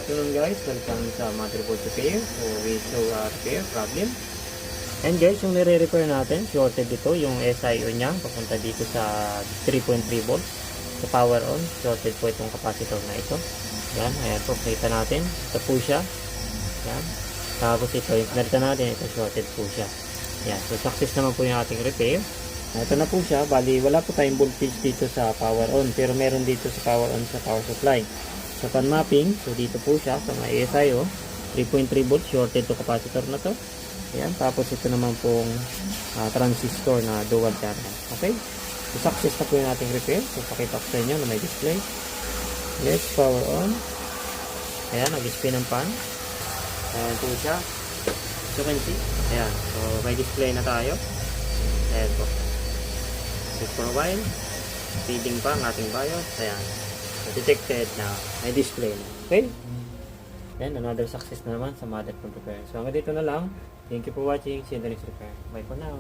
afternoon guys, welcome sa motherboard repair. So we show repair problem. And guys, yung nire-repair natin, shorted dito, yung SIO nya, papunta dito sa 3.3 volts. Sa power on, shorted po itong capacitor na ito. Yan, ayan po, kita natin. Ito po siya. Yan. Tapos ito, yung pinalitan natin, ito shorted po siya. Yan, so success naman po yung ating repair. Ito na po siya, bali wala po tayong voltage dito sa power on, pero meron dito sa power on sa power supply. Sa pan mapping, so dito po siya sa may SIO, 3.3 volts shorted to capacitor na to. Ayan, tapos ito naman pong transistor na dual channel. Okay? So success na po yung ating repair. So pakita ko sa inyo na may display. Let's power on. Ayan, nag-display ng pan. Ayan po siya. So you can see. Ayan, so may display na tayo. Ayan po. Just for a while. Feeding pa ang ating BIOS. Ayan. So detected na may display na. Okay? Then another success na naman sa motherboard repair. So hanggang dito na lang. Thank you for watching. See you in the next repair. Bye for now.